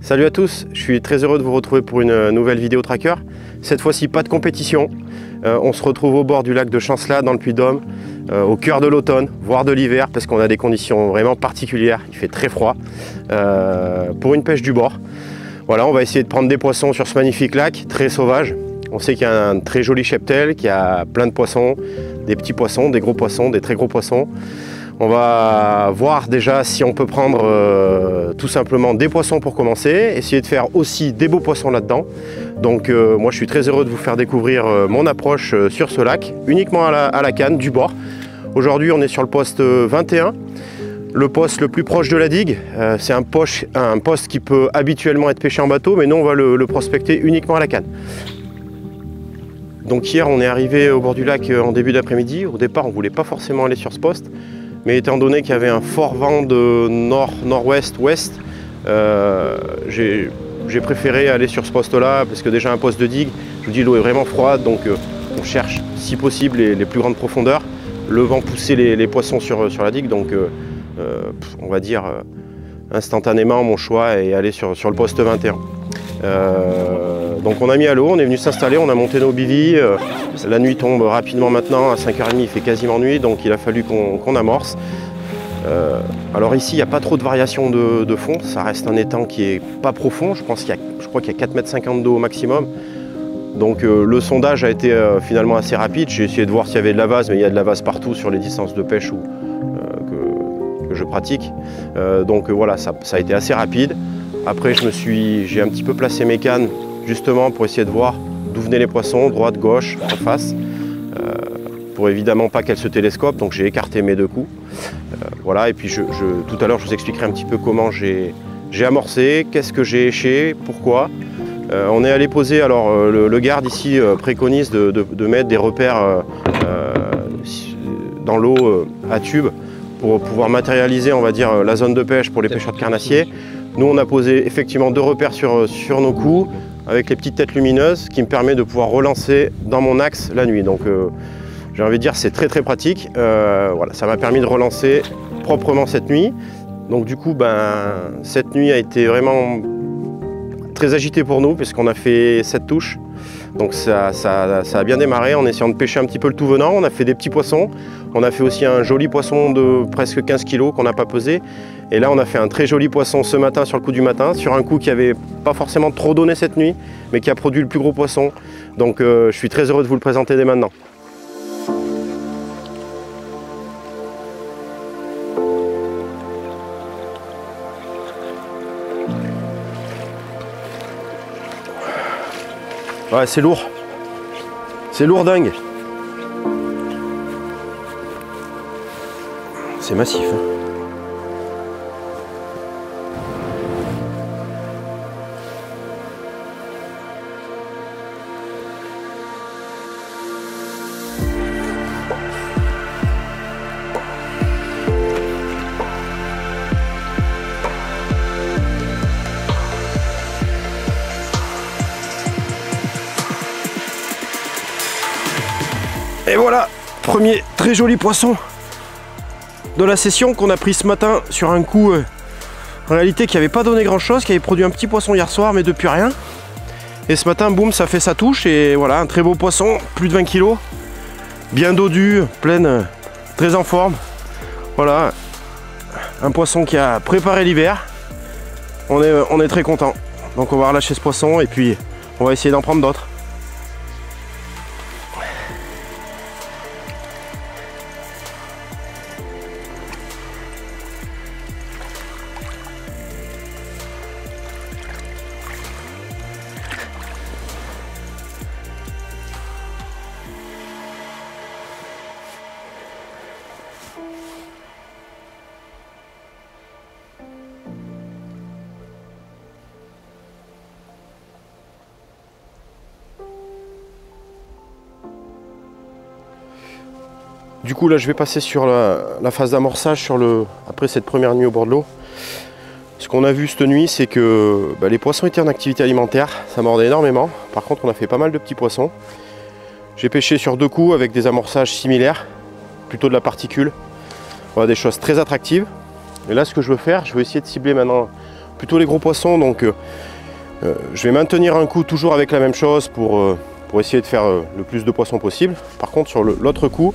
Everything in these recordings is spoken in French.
Salut à tous, je suis très heureux de vous retrouver pour une nouvelle vidéo tracker. Cette fois-ci pas de compétition, on se retrouve au bord du lac de Chancelat dans le Puy-de-Dôme, au cœur de l'automne, voire de l'hiver, parce qu'on a des conditions vraiment particulières, il fait très froid, pour une pêche du bord. Voilà, on va essayer de prendre des poissons sur ce magnifique lac, très sauvage. On sait qu'il y a un très joli cheptel, qu'il y a plein de poissons, des petits poissons, des gros poissons, des très gros poissons. On va voir déjà si on peut prendre tout simplement des poissons pour commencer, essayer de faire aussi des beaux poissons là-dedans. Donc moi je suis très heureux de vous faire découvrir mon approche sur ce lac, uniquement à la canne du bord. Aujourd'hui on est sur le poste 21, le poste le plus proche de la digue. C'est un poste qui peut habituellement être pêché en bateau, mais nous on va le prospecter uniquement à la canne. Donc hier on est arrivé au bord du lac en début d'après-midi. Au départ on ne voulait pas forcément aller sur ce poste, mais étant donné qu'il y avait un fort vent de nord-nord-ouest-ouest, j'ai préféré aller sur ce poste-là, parce que déjà un poste de digue, je vous dis l'eau est vraiment froide, donc on cherche si possible les plus grandes profondeurs. Le vent poussait les poissons sur la digue, donc on va dire instantanément mon choix est aller sur le poste 21. Donc on a mis à l'eau, on est venu s'installer, on a monté nos bivis. La nuit tombe rapidement maintenant, à 5h30 il fait quasiment nuit, donc il a fallu qu'on amorce. Alors ici il n'y a pas trop de variation de fond, ça reste un étang qui est pas profond, je crois qu'il y a 4,50 m d'eau au maximum. Donc le sondage a été finalement assez rapide, j'ai essayé de voir s'il y avait de la vase, mais il y a de la vase partout sur les distances de pêche que je pratique. Donc voilà, ça a été assez rapide. Après j'ai un petit peu placé mes cannes justement pour essayer de voir d'où venaient les poissons, droite, gauche, en face, pour évidemment pas qu'elles se télescopent, donc j'ai écarté mes deux coups. Voilà, et puis tout à l'heure je vous expliquerai un petit peu comment j'ai amorcé, qu'est-ce que j'ai éché, pourquoi. On est allé poser, alors le garde ici préconise de mettre des repères dans l'eau à tube pour pouvoir matérialiser, on va dire, la zone de pêche pour les pêcheurs de carnassiers. Nous on a posé effectivement 2 repères sur nos coups avec les petites têtes lumineuses qui me permet de pouvoir relancer dans mon axe la nuit. Donc j'ai envie de dire c'est très pratique. Voilà, ça m'a permis de relancer proprement cette nuit. Donc du coup cette nuit a été vraiment très agitée pour nous puisqu'on a fait 7 touches. Donc ça a bien démarré en essayant de pêcher un petit peu le tout venant. On a fait des petits poissons. On a fait aussi un joli poisson de presque 15 kg qu'on n'a pas pesé. Et là on a fait un très joli poisson ce matin sur le coup du matin, sur un coup qui n'avait pas forcément trop donné cette nuit, mais qui a produit le plus gros poisson. Donc je suis très heureux de vous le présenter dès maintenant. Ouais, c'est lourd. C'est lourd dingue. C'est massif. Hein. Et voilà, premier très joli poisson de la session qu'on a pris ce matin sur un coup en réalité qui n'avait pas donné grand chose, qui avait produit un petit poisson hier soir mais depuis rien. Et ce matin, boum, ça fait sa touche et voilà, un très beau poisson, plus de 20 kg, bien dodu, pleine, très en forme. Voilà, un poisson qui a préparé l'hiver. On est très content. Donc on va relâcher ce poisson et puis on va essayer d'en prendre d'autres. Du coup là je vais passer sur la phase d'amorçage après cette première nuit au bord de l'eau. Ce qu'on a vu cette nuit, c'est que les poissons étaient en activité alimentaire, ça mordait énormément. Par contre on a fait pas mal de petits poissons. J'ai pêché sur 2 coups avec des amorçages similaires, plutôt de la particule. Voilà, des choses très attractives. Et là ce que je veux faire, je vais essayer de cibler maintenant plutôt les gros poissons. Donc je vais maintenir un coup toujours avec la même chose pour essayer de faire le plus de poissons possible. Par contre sur l'autre coup,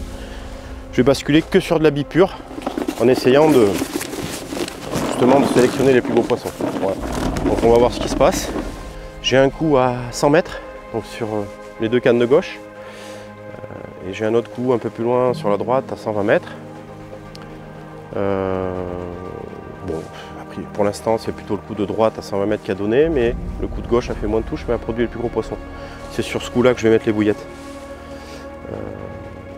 je vais basculer que sur de la bipure en essayant justement de sélectionner les plus beaux poissons. Voilà. Donc on va voir ce qui se passe. J'ai un coup à 100 mètres donc sur les 2 cannes de gauche et j'ai un autre coup un peu plus loin sur la droite à 120 mètres. Bon, après, pour l'instant c'est plutôt le coup de droite à 120 mètres qui a donné, mais le coup de gauche a fait moins de touches mais a produit les plus gros poissons. C'est sur ce coup là que je vais mettre les bouillettes.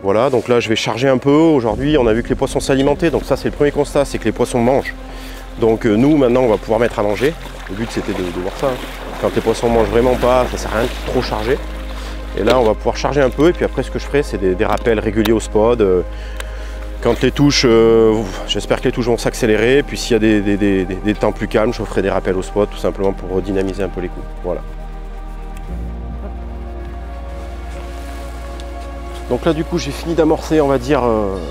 Voilà, donc là je vais charger un peu. Aujourd'hui on a vu que les poissons s'alimentaient, donc ça c'est le premier constat, c'est que les poissons mangent. Donc nous maintenant on va pouvoir mettre à manger. Le but c'était de voir ça. Quand les poissons mangent vraiment pas, ça sert à rien de trop charger. Et là on va pouvoir charger un peu et puis après ce que je ferai c'est des rappels réguliers au spot. Quand les touches, j'espère que les touches vont s'accélérer. Puis s'il y a des temps plus calmes, je ferai des rappels au spot tout simplement pour redynamiser un peu les coups. Voilà. Donc là du coup j'ai fini d'amorcer, on va dire,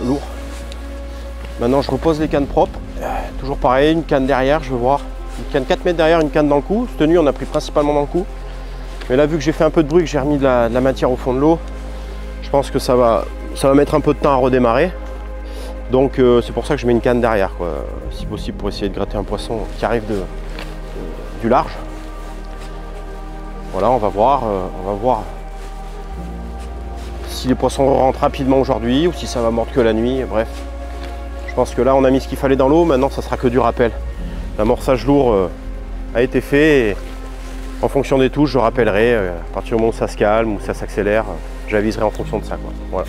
lourd. Maintenant je repose les cannes propres. Toujours pareil, une canne derrière, je veux voir. Une canne 4 mètres derrière, une canne dans le cou. Cette nuit on a pris principalement dans le cou. Mais là vu que j'ai fait un peu de bruit, que j'ai remis de la matière au fond de l'eau, je pense que ça va mettre un peu de temps à redémarrer. Donc c'est pour ça que je mets une canne derrière, quoi. Si possible pour essayer de gratter un poisson qui arrive du large. Voilà, on va voir si les poissons rentrent rapidement aujourd'hui ou si ça va mordre que la nuit. Bref, je pense que là on a mis ce qu'il fallait dans l'eau. Maintenant ça sera que du rappel. L'amorçage lourd a été fait et en fonction des touches je rappellerai à partir du moment où ça se calme ou ça s'accélère, j'aviserai en fonction de ça, quoi. Voilà.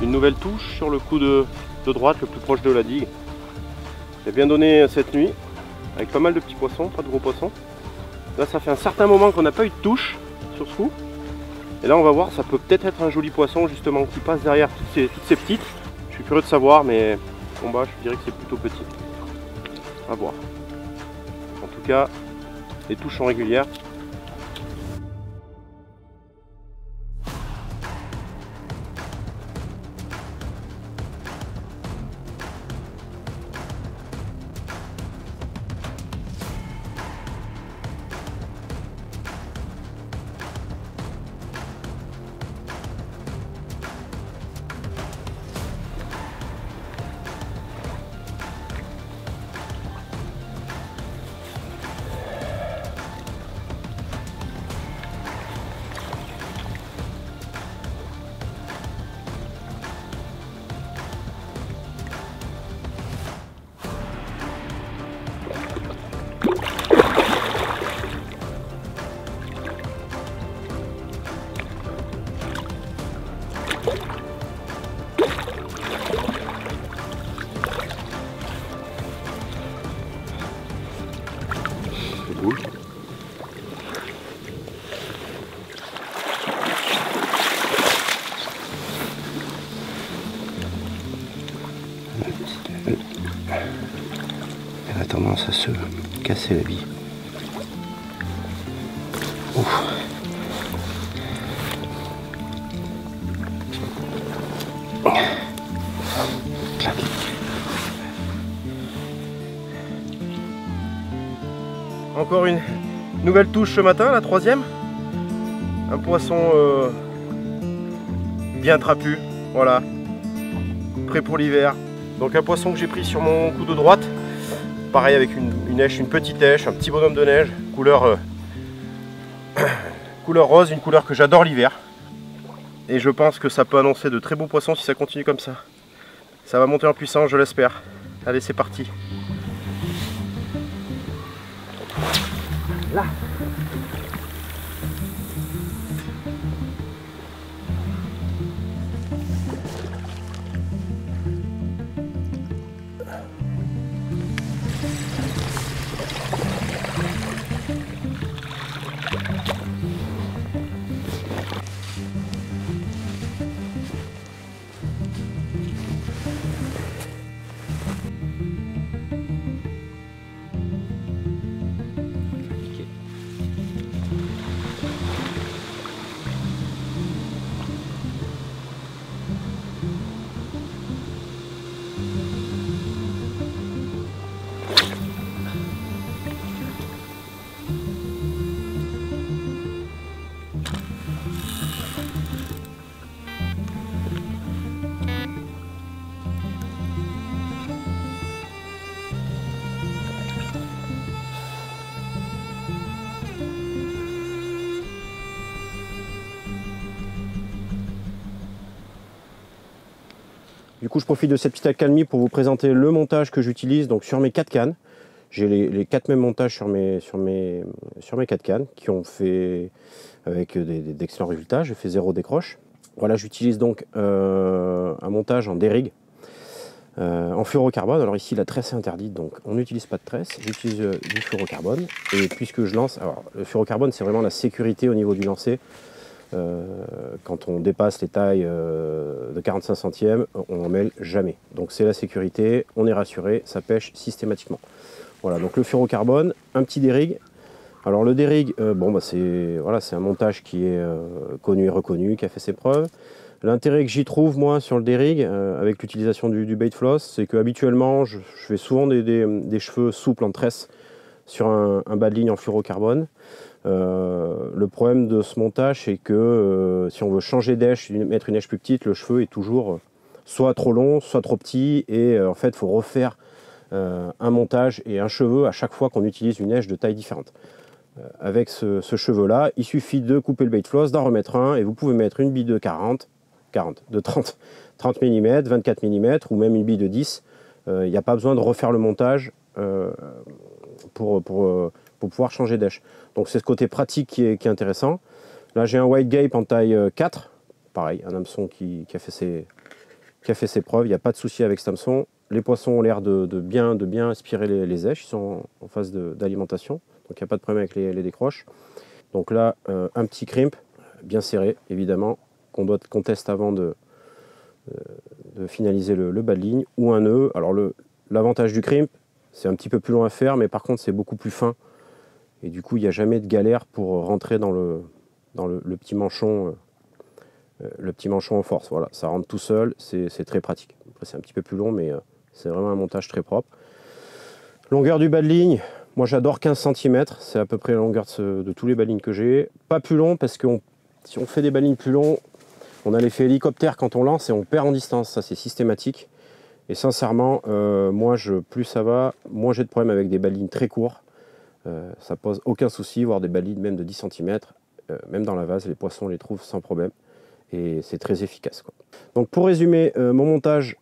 Une nouvelle touche sur le coup de droite, le plus proche de la digue. J'ai bien donné cette nuit, avec pas mal de petits poissons, pas de gros poissons. Là ça fait un certain moment qu'on n'a pas eu de touche sur ce coup. Et là on va voir, ça peut peut-être être un joli poisson justement qui passe derrière toutes ces petites. Je suis curieux de savoir, mais en bas je dirais que c'est plutôt petit. À voir. cas, les touches sont régulières. Elle a tendance à se casser la bille. Ouf. Clac. Encore une nouvelle touche ce matin, la troisième. Un poisson bien trapu, voilà, prêt pour l'hiver. Donc un poisson que j'ai pris sur mon coude droite, pareil avec une èche, une petite èche, un petit bonhomme de neige, couleur, couleur rose, une couleur que j'adore l'hiver. Et je pense que ça peut annoncer de très beaux poissons si ça continue comme ça. Ça va monter en puissance, je l'espère. Allez, c'est parti. Là. Du coup, je profite de cette petite accalmie pour vous présenter le montage que j'utilise donc sur mes 4 cannes. J'ai les 4 mêmes montages sur mes 4 cannes qui ont fait avec d'excellents résultats. J'ai fait 0 décroche. Voilà, j'utilise donc un montage en D-rig en fluorocarbone. Alors ici, la tresse est interdite, donc on n'utilise pas de tresse. J'utilise du fluorocarbone. Et puisque je lance, alors le fluorocarbone, c'est vraiment la sécurité au niveau du lancer. Quand on dépasse les tailles de 45 centièmes, on n'en mêle jamais. Donc c'est la sécurité, on est rassuré, ça pêche systématiquement. Voilà, donc le fluorocarbone, un petit D-rig. Alors le D-rig, bon, bah c'est un montage qui est connu et reconnu, qui a fait ses preuves. L'intérêt que j'y trouve moi sur le D-rig, avec l'utilisation du bait floss, c'est que habituellement je fais souvent des cheveux souples en tresse sur un bas de ligne en fluorocarbone. Le problème de ce montage, c'est que si on veut changer d'èche, mettre une èche plus petite, le cheveu est toujours soit trop long, soit trop petit, et en fait il faut refaire un montage et un cheveu à chaque fois qu'on utilise une èche de taille différente. Avec ce cheveu là, il suffit de couper le bait floss, d'en remettre un, et vous pouvez mettre une bille de 30 mm, 24 mm, ou même une bille de 10. Il n'y a pas besoin de refaire le montage pour pouvoir changer d'èche. Donc c'est ce côté pratique qui est intéressant. Là j'ai un white gape en taille 4, pareil, un hameçon qui a fait ses preuves, il n'y a pas de souci avec cet hameçon. Les poissons ont l'air de bien aspirer les èches, ils sont en phase d'alimentation, donc il n'y a pas de problème avec les décroches. Donc là, un petit crimp, bien serré évidemment, qu'on teste avant de finaliser le bas de ligne, ou un nœud. Alors l'avantage du crimp, c'est un petit peu plus long à faire, mais par contre c'est beaucoup plus fin Et du coup, il n'y a jamais de galère pour rentrer dans le petit manchon. Le petit manchon en force, voilà, ça rentre tout seul, c'est très pratique. Après c'est un petit peu plus long, mais c'est vraiment un montage très propre. Longueur du bas de ligne, moi j'adore 15 cm, c'est à peu près la longueur de tous les bas de ligne que j'ai. Pas plus long, parce que si on fait des bas de ligne plus longs, on a l'effet hélicoptère quand on lance et on perd en distance, ça c'est systématique. Et sincèrement, moi plus ça va, moins j'ai de problèmes avec des bas de ligne très courts. Ça pose aucun souci, voire des bas de ligne même de 10 cm, même dans la vase, les poissons les trouvent sans problème. Et c'est très efficace, quoi. Donc pour résumer, mon montage,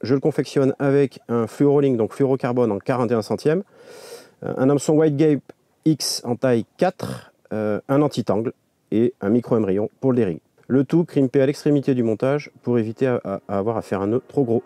je le confectionne avec un fluorolink, donc fluorocarbone en 41 centièmes, un hameçon Whitegape X en taille 4, un anti-tangle et un micro-embryon pour le dérigue. Le tout crimpé à l'extrémité du montage pour éviter à avoir à faire un nœud trop gros.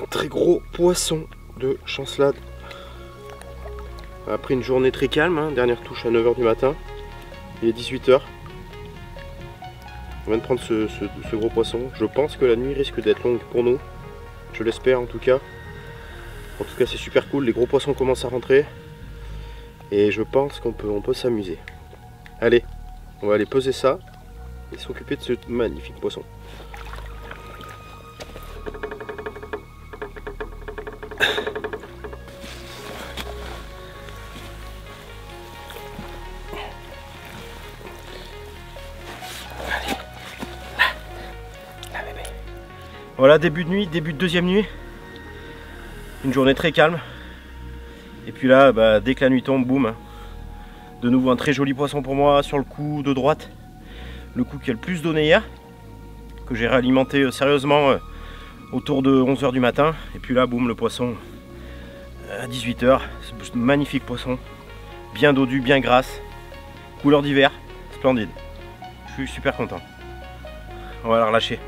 Très gros poisson de chancelade. Après une journée très calme, hein, dernière touche à 9 h du matin, il est 18 h. On vient de prendre ce gros poisson. Je pense que la nuit risque d'être longue pour nous. Je l'espère en tout cas. En tout cas c'est super cool, les gros poissons commencent à rentrer. Et je pense qu'on peut s'amuser. Allez, on va aller peser ça et s'occuper de ce magnifique poisson. Voilà, début de nuit, début de deuxième nuit. Une journée très calme. Et puis là, bah, dès que la nuit tombe, boum. De nouveau un très joli poisson pour moi sur le coup de droite. Le coup qui a le plus donné hier. Que j'ai réalimenté sérieusement autour de 11 h du matin. Et puis là, boum, le poisson à 18 h. Ce magnifique poisson. Bien dodu, bien grasse. Couleur d'hiver. Splendide. Je suis super content. On va la relâcher.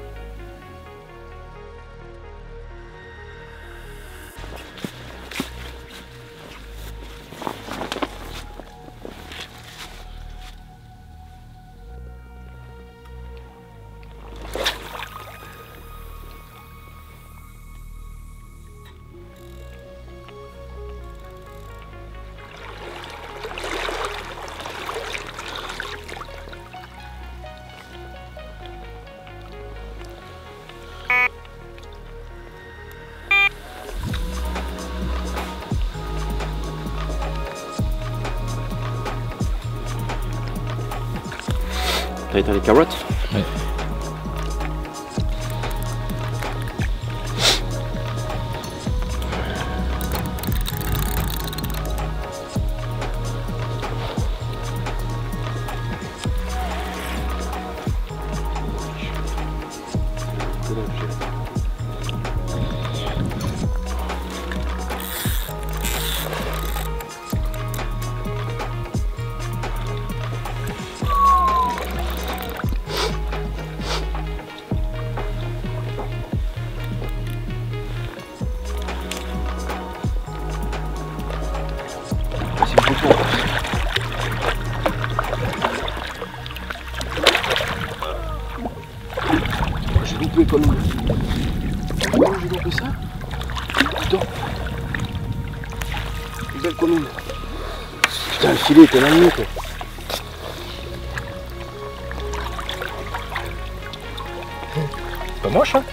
T'as éteint les carottes? Ouais. loupé comme nous. Comment j'ai loupé ça? Putain. Une belle commune. Putain, le filet était magnifique. Quoi. C'est pas moche, hein?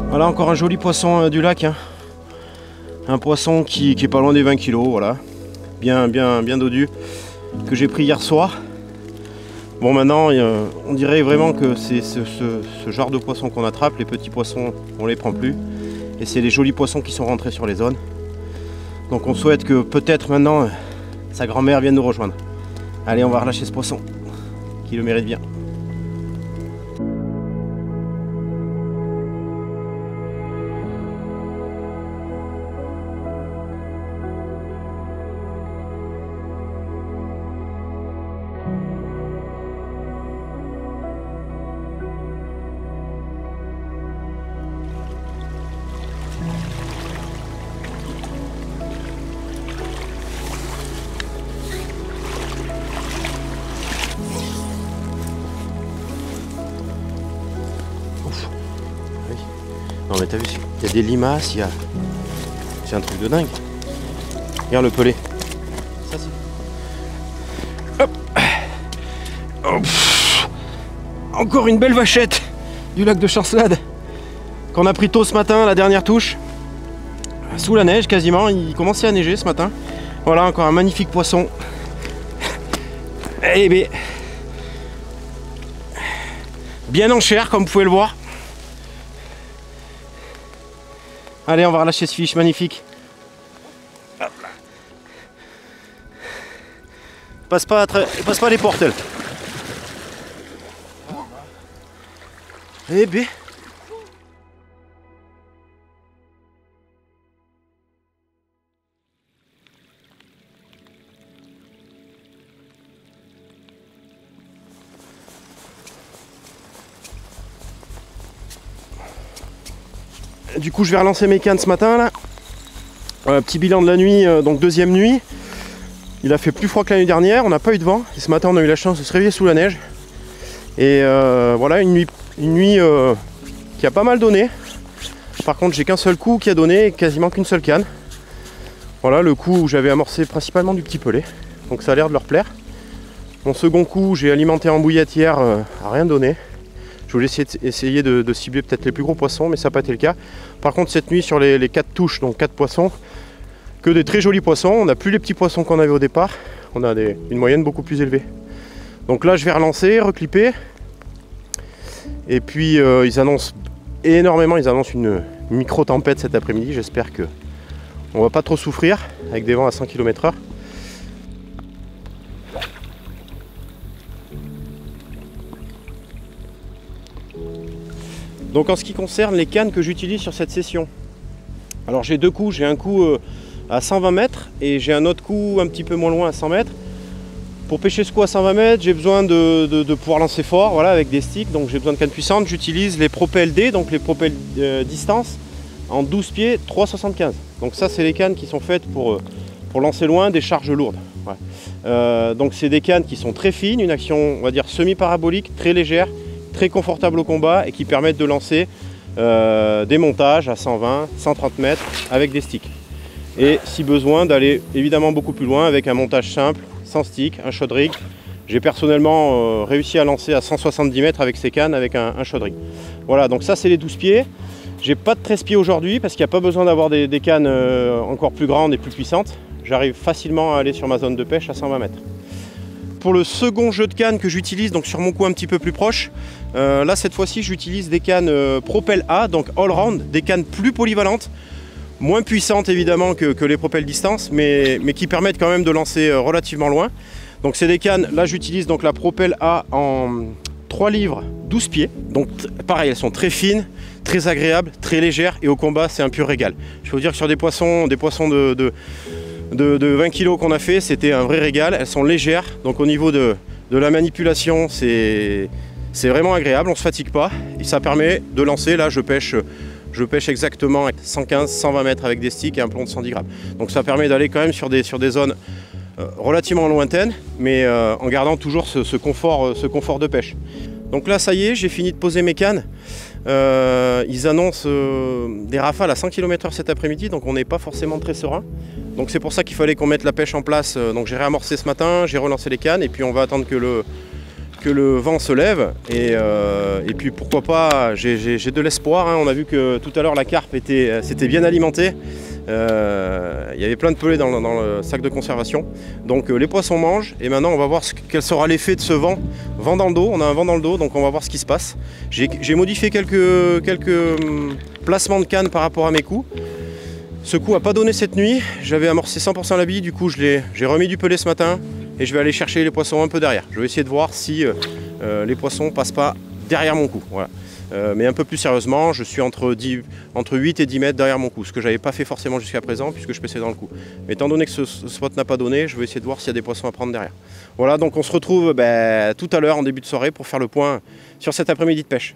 Voilà encore un joli poisson du lac, hein. Un poisson qui est pas loin des 20 kg, voilà. Bien dodu, que j'ai pris hier soir. Bon maintenant on dirait vraiment que c'est ce genre de poisson qu'on attrape, les petits poissons on les prend plus. Et c'est les jolis poissons qui sont rentrés sur les zones. Donc on souhaite que peut-être maintenant sa grand-mère vienne nous rejoindre. Allez, on va relâcher ce poisson, qui le mérite bien. Non mais t'as vu, il y a des limaces, c'est un truc de dingue. Regarde le pelé. Ça c'est... Hop. Oh, encore une belle vachette du lac de Chancelade qu'on a pris tôt ce matin, la dernière touche. Sous la neige quasiment, il commençait à neiger ce matin. Voilà, encore un magnifique poisson. Eh bien, bien en chair comme vous pouvez le voir. Allez, on va relâcher ce fiche magnifique. Passe pas les portes, elle. Eh bien. Du coup je vais relancer mes cannes ce matin là. Petit bilan de la nuit, donc deuxième nuit. Il a fait plus froid que la nuit dernière, on n'a pas eu de vent. Et ce matin on a eu la chance de se réveiller sous la neige. Et voilà une nuit qui a pas mal donné. Par contre j'ai qu'un seul coup qui a donné, quasiment qu'une seule canne. Voilà le coup où j'avais amorcé principalement du petit pelé. Donc ça a l'air de leur plaire. Mon second coup j'ai alimenté en bouillette hier, a rien donné. Je voulais essayer de cibler peut-être les plus gros poissons, mais ça n'a pas été le cas. Par contre, cette nuit, sur les 4 touches, donc 4 poissons, que des très jolis poissons. On n'a plus les petits poissons qu'on avait au départ. On a une moyenne beaucoup plus élevée. Donc là, je vais relancer, reclipper. Et puis, ils annoncent énormément, ils annoncent une micro-tempête cet après-midi. J'espère qu'on ne va pas trop souffrir avec des vents à 100 km/h. Donc en ce qui concerne les cannes que j'utilise sur cette session, alors j'ai deux coups, j'ai un coup à 120 mètres et j'ai un autre coup un petit peu moins loin à 100 mètres. Pour pêcher ce coup à 120 mètres, j'ai besoin de pouvoir lancer fort, voilà, avec des sticks, donc j'ai besoin de cannes puissantes. J'utilise les Propel D, donc les Propel distance, en 12 pieds 3,75. Donc ça, c'est les cannes qui sont faites pour lancer loin des charges lourdes. Ouais. Donc c'est des cannes qui sont très fines, une action, on va dire, semi-parabolique, très légère, très confortable au combat et qui permettent de lancer des montages à 120, 130 mètres avec des sticks. Et si besoin, d'aller évidemment beaucoup plus loin avec un montage simple, sans stick, un shot rig. J'ai personnellement réussi à lancer à 170 mètres avec ces cannes avec un shot rig. Voilà, donc ça c'est les 12 pieds. J'ai pas de 13 pieds aujourd'hui parce qu'il n'y a pas besoin d'avoir des cannes encore plus grandes et plus puissantes. J'arrive facilement à aller sur ma zone de pêche à 120 mètres. Pour le second jeu de cannes que j'utilise, donc sur mon coup un petit peu plus proche, là cette fois-ci j'utilise des cannes Propel A, donc all round, des cannes plus polyvalentes, moins puissantes évidemment que les Propel distance, mais qui permettent quand même de lancer relativement loin. Donc c'est des cannes, là j'utilise donc la Propel A en 3 livres 12 pieds, donc pareil, elles sont très fines, très agréables, très légères et au combat c'est un pur régal. Je peux vous dire que sur des poissons de 20 kg qu'on a fait, c'était un vrai régal. Elles sont légères, donc au niveau de la manipulation, c'est vraiment agréable, on ne se fatigue pas et ça permet de lancer. Là, je pêche exactement 115-120 mètres avec des sticks et un plomb de 110 grammes. Donc ça permet d'aller quand même sur des zones relativement lointaines, mais en gardant toujours ce confort de pêche. Donc là, ça y est, j'ai fini de poser mes cannes. Ils annoncent des rafales à 100 km/h cet après-midi, donc on n'est pas forcément très serein. Donc c'est pour ça qu'il fallait qu'on mette la pêche en place. Donc j'ai réamorcé ce matin, j'ai relancé les cannes et puis on va attendre que le vent se lève. Et puis pourquoi pas, j'ai de l'espoir. Hein. On a vu que tout à l'heure la carpe s'était bien alimentée. Il y avait plein de pelés dans le sac de conservation. Donc les poissons mangent et maintenant on va voir quel sera l'effet de ce vent dans le dos. On a un vent dans le dos, donc on va voir ce qui se passe. J'ai modifié quelques placements de cannes par rapport à mes coups. Ce coup n'a pas donné cette nuit, j'avais amorcé 100% la bille, du coup j'ai remis du pelé ce matin et je vais aller chercher les poissons un peu derrière. Je vais essayer de voir si les poissons passent pas derrière mon coup. Voilà. Mais un peu plus sérieusement, je suis entre 8 et 10 mètres derrière mon coup, ce que j'avais pas fait forcément jusqu'à présent puisque je pêchais dans le coup. Mais étant donné que ce spot n'a pas donné, je vais essayer de voir s'il y a des poissons à prendre derrière. Voilà, donc on se retrouve tout à l'heure en début de soirée pour faire le point sur cet après-midi de pêche.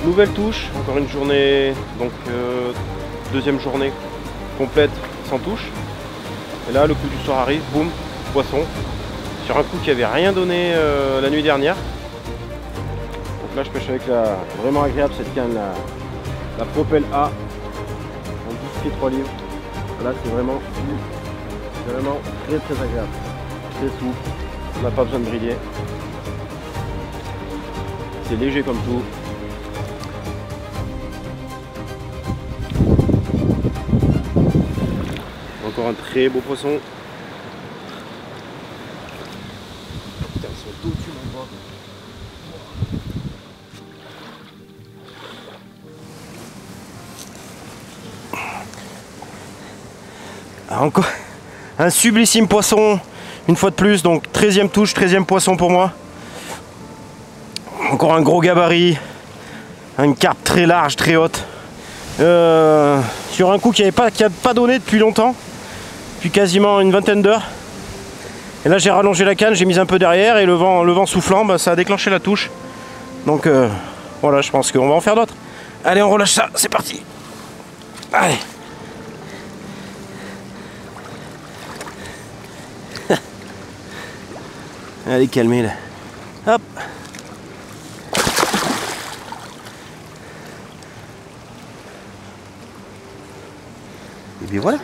Nouvelle touche, encore une journée, donc deuxième journée complète sans touche. Et là le coup du soir arrive, boum, poisson, sur un coup qui avait rien donné la nuit dernière. Donc là je pêche avec vraiment agréable cette canne, la Propel A en 10 pieds 3 livres. Là c'est vraiment très agréable. C'est souple, on n'a pas besoin de briller. C'est léger comme tout. Encore un très beau poisson. Putain, ils sont tout au-dessus, mon gars. Encore un sublissime poisson, une fois de plus, donc 13e touche, 13e poisson pour moi. Encore un gros gabarit, une carpe très large, très haute. Sur un coup qui n'a pas donné depuis longtemps. Quasiment une vingtaine d'heures. Et là j'ai rallongé la canne, j'ai mis un peu derrière et le vent soufflant, ça a déclenché la touche. Donc Voilà, je pense qu'on va en faire d'autres. Allez, on relâche ça, c'est parti. Allez. Allez, calmez là. Hop. Et bien voilà.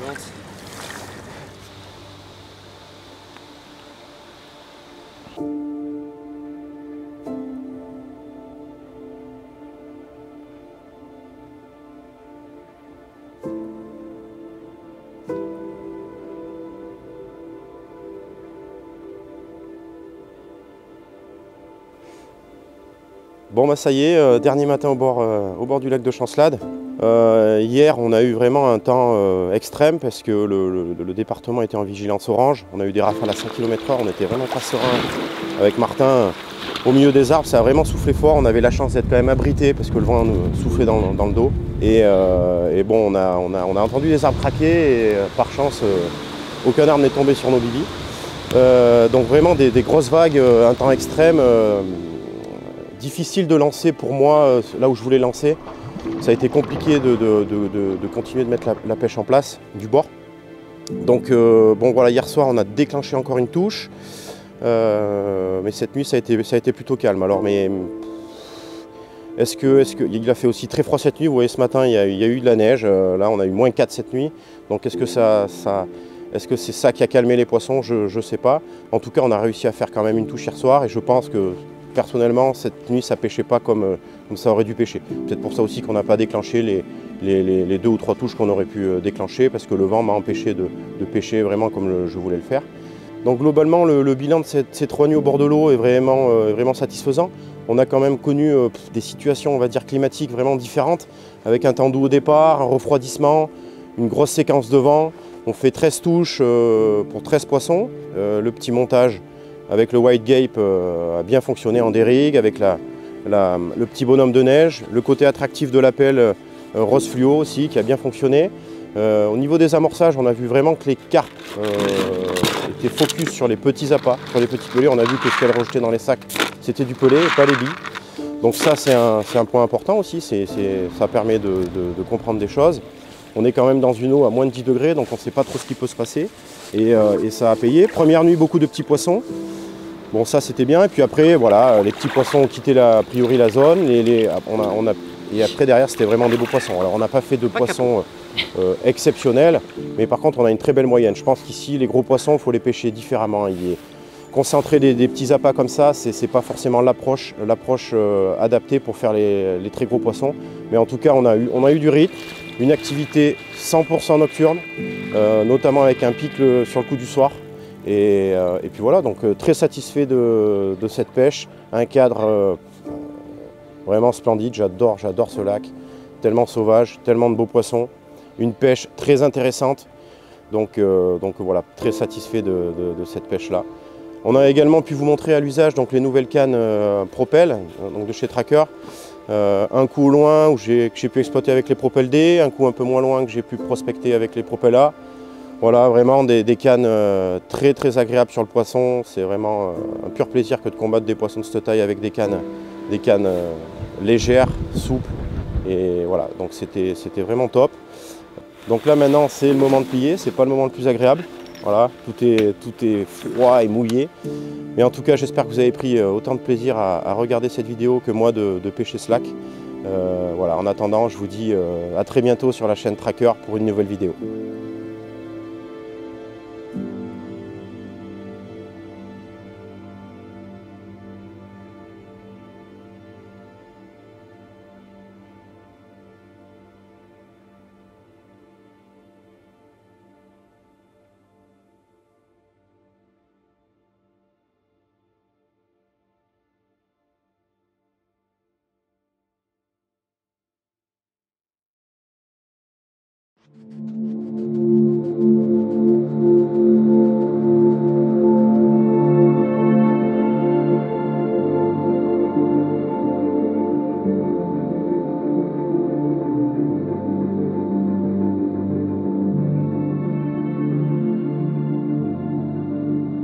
Bon bah ça y est, dernier matin au bord du lac de Chancelade. Hier on a eu vraiment un temps extrême parce que le département était en vigilance orange. On a eu des rafales à 100 km/h, on était vraiment pas serein avec Martin. Au milieu des arbres, ça a vraiment soufflé fort. On avait la chance d'être quand même abrité parce que le vent nous soufflait dans le dos. Et bon, on a entendu des arbres craquer et par chance, aucun arbre n'est tombé sur nos bibis. Donc vraiment des grosses vagues, un temps extrême. Difficile de lancer pour moi là où je voulais lancer. Ça a été compliqué de continuer de mettre la pêche en place du bord. Donc bon voilà, hier soir on a déclenché encore une touche. Mais cette nuit ça a été plutôt calme. Alors mais est-ce que il a fait aussi très froid cette nuit? Vous voyez ce matin il y a eu de la neige. Là on a eu -4 cette nuit. Donc est-ce que est-ce que c'est ça qui a calmé les poissons? Je ne sais pas. En tout cas on a réussi à faire quand même une touche hier soir et je pense que personnellement, cette nuit, ça ne pêchait pas comme ça aurait dû pêcher. Peut-être pour ça aussi qu'on n'a pas déclenché les 2 ou 3 touches qu'on aurait pu déclencher parce que le vent m'a empêché de pêcher vraiment comme je voulais le faire. Donc globalement, le bilan de ces 3 nuits au bord de l'eau est vraiment satisfaisant. On a quand même connu des situations, on va dire, climatiques vraiment différentes, avec un temps doux au départ, un refroidissement, une grosse séquence de vent. On fait 13 touches pour 13 poissons. Le petit montage avec le white gape a bien fonctionné en dérigue, avec le petit bonhomme de neige, le côté attractif de l'appel rose fluo aussi qui a bien fonctionné. Au niveau des amorçages, on a vu vraiment que les carpes étaient focus sur les petits appâts, sur les petits pelés. On a vu que ce qu'elles rejetaient dans les sacs, c'était du pelé et pas les billes. Donc ça c'est un point important aussi, ça permet de comprendre des choses. On est quand même dans une eau à moins de 10 degrés, donc on ne sait pas trop ce qui peut se passer. Et ça a payé. Première nuit, beaucoup de petits poissons. Bon, ça c'était bien. Et puis après, voilà, les petits poissons ont quitté a priori la zone. Et après, derrière, c'était vraiment des beaux poissons. Alors, on n'a pas fait de poissons exceptionnels, mais par contre, on a une très belle moyenne. Je pense qu'ici, les gros poissons, il faut les pêcher différemment. Concentrer des petits appâts comme ça, c'est pas forcément l'approche adaptée pour faire les très gros poissons. Mais en tout cas, on a eu du rythme, une activité 100% nocturne, notamment avec un pic sur le coup du soir. Et puis voilà, donc très satisfait de cette pêche, un cadre vraiment splendide, j'adore ce lac, tellement sauvage, tellement de beaux poissons, une pêche très intéressante, donc voilà, très satisfait de cette pêche-là. On a également pu vous montrer à l'usage donc les nouvelles cannes Propel, donc de chez Tracker, un coup au loin que j'ai pu exploiter avec les Propel D, un coup un peu moins loin que j'ai pu prospecter avec les Propel A. Voilà, vraiment des cannes très très agréables sur le poisson. C'est vraiment un pur plaisir que de combattre des poissons de cette taille avec des cannes légères, souples. Et voilà, donc c'était vraiment top. Donc là maintenant c'est le moment de plier, c'est pas le moment le plus agréable. Voilà, tout est froid et mouillé. Mais en tout cas j'espère que vous avez pris autant de plaisir à regarder cette vidéo que moi de pêcher ce lac. Voilà, en attendant je vous dis à très bientôt sur la chaîne Tracker pour une nouvelle vidéo.